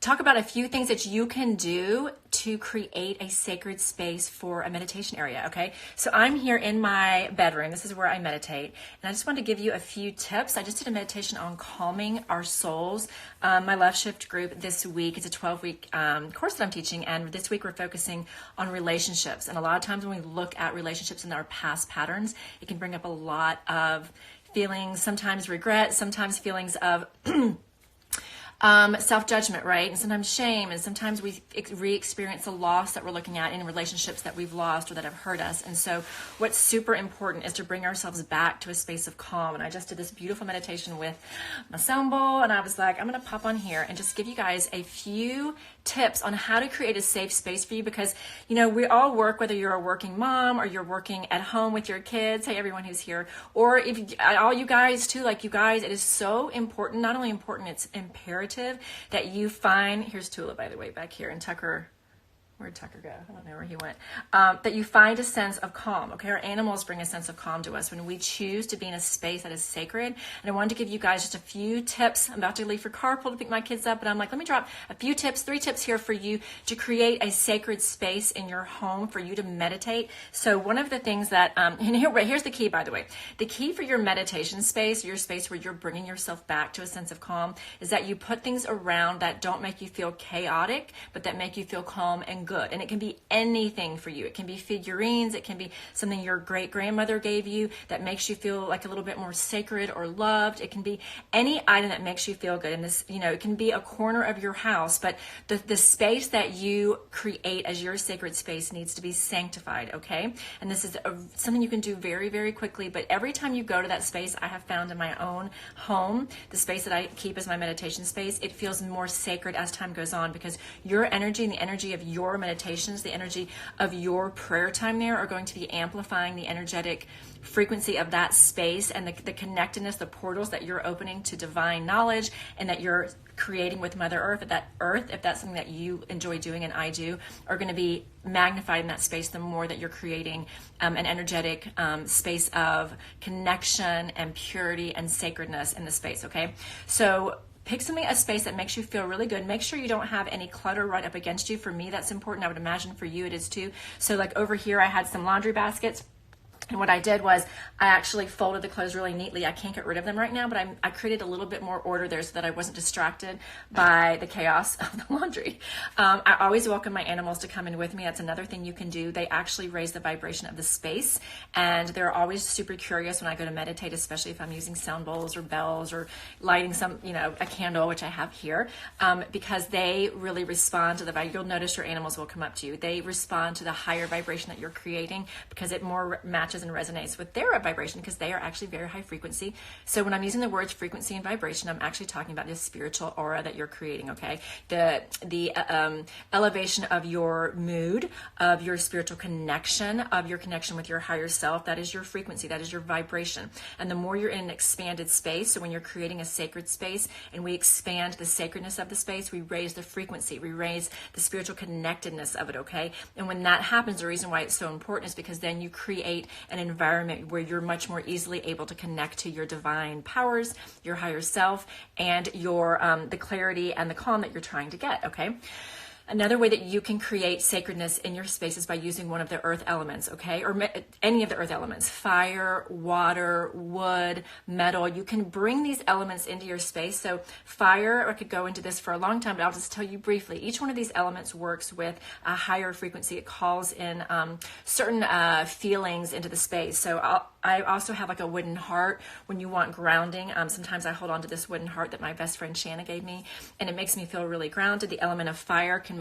talk about a few things that you can do to create a sacred space for a meditation area, okay? So I'm here in my bedroom. This is where I meditate. And I just want to give you a few tips. I just did a meditation on calming our souls. My Love Shift group this week, it's a 12-week course that I'm teaching. And this week we're focusing on relationships. And a lot of times when we look at relationships in our past patterns, it can bring up a lot of feelings, sometimes regret, sometimes feelings of self-judgment, right? And sometimes shame, and sometimes we re-experience the loss that we're looking at in relationships that we've lost or that have hurt us. And so what's super important is to bring ourselves back to a space of calm. And I just did this beautiful meditation with my sound bowl, and I was like, I'm going to pop on here and just give you guys a few tips on how to create a safe space for you, because we all work, whether you're a working mom or you're working at home with your kids. Hey, everyone who's here, or if all you guys too, like you guys, it is so important, not only important, it's imperative that you find, here's Tula, by the way, back here, and Tucker, where'd Tucker go? I don't know where he went. That you find a sense of calm, okay? Our animals bring a sense of calm to us when we choose to be in a space that is sacred. And I wanted to give you guys just a few tips. I'm about to leave for carpool to pick my kids up, but I'm like, let me drop a few tips, 3 tips here for you to create a sacred space in your home for you to meditate. So one of the things that, and here's the key, by the way. The key for your meditation space, your space where you're bringing yourself back to a sense of calm, is that you put things around that don't make you feel chaotic, but that make you feel calm and good. And it can be anything for you. It can be figurines. It can be something your great grandmother gave you that makes you feel like a little bit more sacred or loved. It can be any item that makes you feel good. And this, it can be a corner of your house, but the space that you create as your sacred space needs to be sanctified, okay? And this is something you can do very, very quickly. But every time you go to that space, I have found in my own home, the space that I keep as my meditation space, it feels more sacred as time goes on, because your energy and the energy of your meditations, the energy of your prayer time there are going to be amplifying the energetic frequency of that space and the connectedness, the portals that you're opening to divine knowledge and that you're creating with Mother Earth. That Earth, if that's something that you enjoy doing and I do, are going to be magnified in that space the more that you're creating an energetic space of connection and purity and sacredness in the space, okay? So pick a space that makes you feel really good. Make sure you don't have any clutter right up against you. For me, that's important. I would imagine for you it is too. So like over here, I had some laundry baskets. And what I did was I actually folded the clothes really neatly. I can't get rid of them right now, but I created a little bit more order there so that I wasn't distracted by the chaos of the laundry. I always welcome my animals to come in with me. That's another thing you can do. They actually raise the vibration of the space, and they're always super curious when I go to meditate, especially if I'm using sound bowls or bells or lighting some, a candle, which I have here, because they really respond to the vibe. You'll notice your animals will come up to you. They respond to the higher vibration that you're creating because it more matches and resonates with their vibration, because they are actually very high frequency. So when I'm using the words frequency and vibration, I'm actually talking about this spiritual aura that you're creating, okay? The elevation of your mood, of your spiritual connection, of your connection with your higher self, that is your frequency, that is your vibration. And the more you're in an expanded space, so when you're creating a sacred space and we expand the sacredness of the space, we raise the frequency, we raise the spiritual connectedness of it, okay? And when that happens, the reason why it's so important is because then you create an environment where you're much more easily able to connect to your divine powers, your higher self, and your the clarity and the calm that you're trying to get, okay? Another way that you can create sacredness in your space is by using one of the earth elements, okay? Or any of the earth elements, fire, water, wood, metal. You can bring these elements into your space. So fire, I could go into this for a long time, but I'll just tell you briefly. Each one of these elements works with a higher frequency. It calls in certain feelings into the space. So I also have like a wooden heart when you want grounding. Sometimes I hold on to this wooden heart that my best friend Shanna gave me, and it makes me feel really grounded. The element of fire can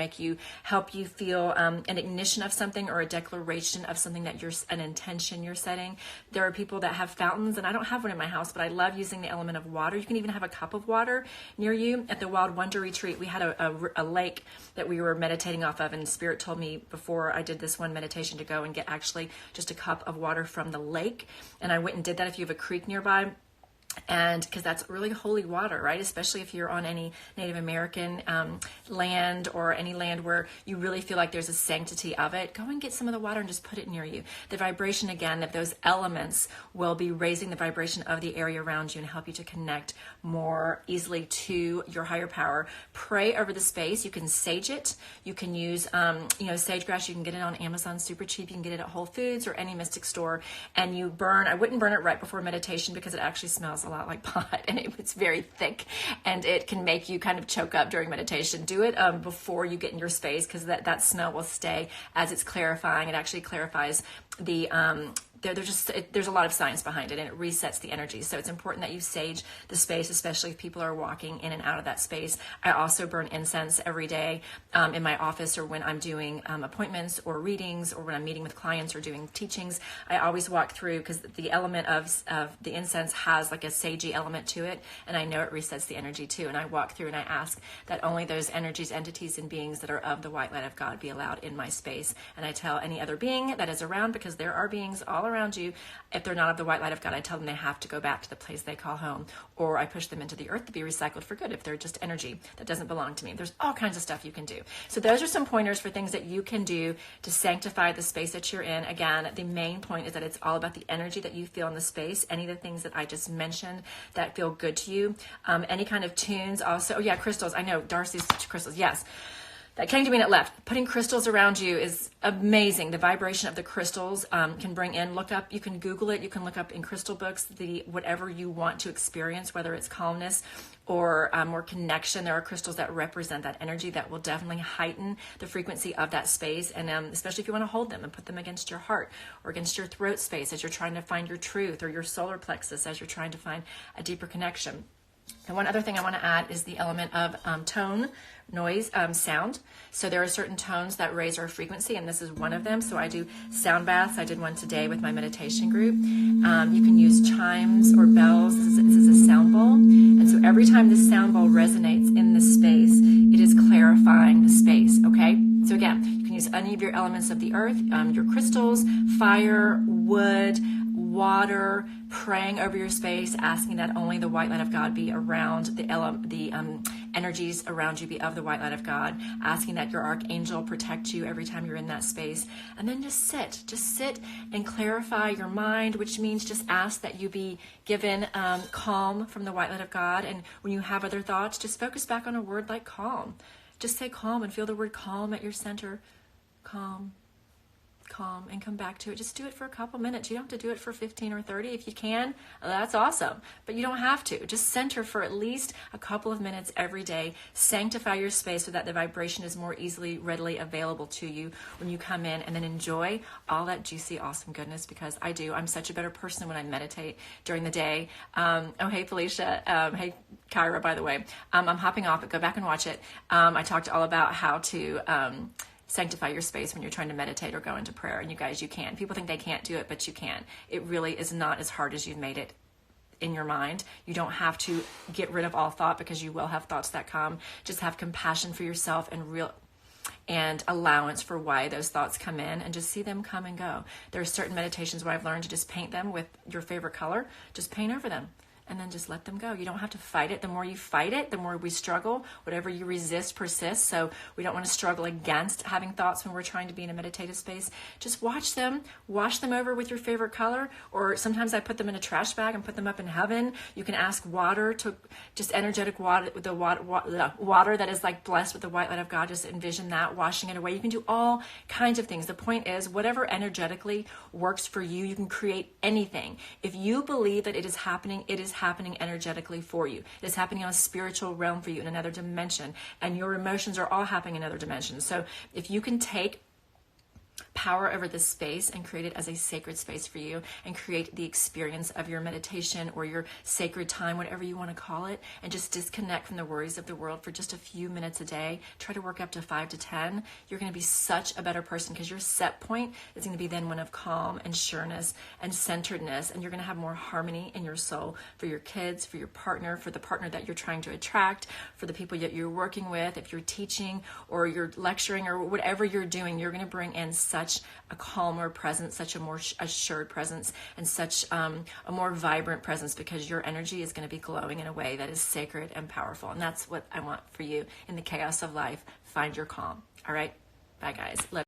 help you feel an ignition of something or a declaration of something that an intention you're setting. There are people that have fountains, and I don't have one in my house, but I love using the element of water. You can even have a cup of water near you. At the Wild Wonder Retreat, we had a lake that we were meditating off of, and Spirit told me before I did this one meditation to go and get actually just a cup of water from the lake. And I went and did that. If you have a creek nearby, And because that's really holy water, right? Especially if you're on any Native American land, or any land where you really feel like there's a sanctity of it, go and get some of the water and just put it near you. The vibration, again, of those elements will be raising the vibration of the area around you and help you to connect more easily to your higher power. Pray over the space. You can sage it. You can use, sage grass. You can get it on Amazon super cheap. You can get it at Whole Foods or any mystic store. And you burn, I wouldn't burn it right before meditation because it actually smells a lot like pot, and it's very thick, and it can make you kind of choke up during meditation. Do it before you get in your space, because that smell will stay as it's clarifying. It actually clarifies the there's a lot of science behind it, and it resets the energy. So it's important that you sage the space, especially if people are walking in and out of that space. I also burn incense every day in my office, or when I'm doing appointments or readings, or when I'm meeting with clients or doing teachings. I always walk through, because the element of the incense has like a sagey element to it, and I know it resets the energy too. And I walk through and I ask that only those energies, entities, and beings that are of the white light of God be allowed in my space. And I tell any other being that is around, because there are beings all around you, if they're not of the white light of God, I tell them they have to go back to the place they call home, or I push them into the earth to be recycled for good if they're just energy that doesn't belong to me. There's all kinds of stuff you can do. So those are some pointers for things that you can do to sanctify the space that you're in. Again, the main point is that it's all about the energy that you feel in the space. Any of the things that I just mentioned that feel good to you. Any kind of tunes also. Oh yeah, crystals. I know Darcy's crystals. Yes. That came to me and it left. Putting crystals around you is amazing. The vibration of the crystals can bring in, you can Google it. You can look up in crystal books, whatever you want to experience, whether it's calmness or more connection. There are crystals that represent that energy that will definitely heighten the frequency of that space. And especially if you want to hold them and put them against your heart or against your throat space as you're trying to find your truth, or your solar plexus as you're trying to find a deeper connection. And one other thing I want to add is the element of tone, noise, sound. So there are certain tones that raise our frequency, and this is one of them. So I do sound baths. I did one today with my meditation group. You can use chimes or bells. This is a sound bowl. And so every time this sound bowl resonates in the space, it is clarifying the space, okay? So again, you can use any of your elements of the earth, your crystals, fire, wood, water, praying over your space, asking that only the white light of God be around, the energies around you be of the white light of God, asking that your archangel protect you every time you're in that space. And then just sit and clarify your mind, which means just ask that you be given calm from the white light of God. And when you have other thoughts, just focus back on a word like calm. Just say calm and feel the word calm at your center. Calm, and come back to it. Just do it for a couple minutes. You don't have to do it for 15 or 30. If you can, that's awesome. But you don't have to. Just center for at least a couple of minutes every day. Sanctify your space so that the vibration is more readily available to you when you come in, and then enjoy all that juicy, awesome goodness, because I do. I'm such a better person when I meditate during the day. Hey, Felicia. Hey, Kyra, by the way. I'm hopping off, but go back and watch it. I talked all about how to sanctify your space when you're trying to meditate or go into prayer. And you guys, you can. People think they can't do it, but you can. It really is not as hard as you've made it in your mind. You don't have to get rid of all thought, because you will have thoughts that come. Just have compassion for yourself and allowance for why those thoughts come in, and just see them come and go. There are certain meditations where I've learned to just paint them with your favorite color. Just paint over them. And then just let them go. You don't have to fight it. The more you fight it, the more we struggle. Whatever you resist persists. So we don't want to struggle against having thoughts when we're trying to be in a meditative space. Just watch them. Wash them over with your favorite color. Or sometimes I put them in a trash bag and put them up in heaven. You can ask water to, just energetic water, the water that is like blessed with the white light of God. Just envision that, washing it away. You can do all kinds of things. The point is, whatever energetically works for you, you can create anything. If you believe that it is happening energetically for you. It is happening on a spiritual realm for you, in another dimension, and your emotions are all happening in another dimension. So if you can take power over this space and create it as a sacred space for you, and create the experience of your meditation or your sacred time, whatever you want to call it, and just disconnect from the worries of the world for just a few minutes a day. Try to work up to 5 to 10. You're going to be such a better person, because your set point is going to be then one of calm and sureness and centeredness, and you're going to have more harmony in your soul for your kids, for your partner, for the partner that you're trying to attract, for the people that you're working with. If you're teaching or you're lecturing or whatever you're doing, you're going to bring in such such a calmer presence, such a more assured presence, and such a more vibrant presence, because your energy is going to be glowing in a way that is sacred and powerful. And that's what I want for you in the chaos of life. Find your calm. All right. Bye, guys. Love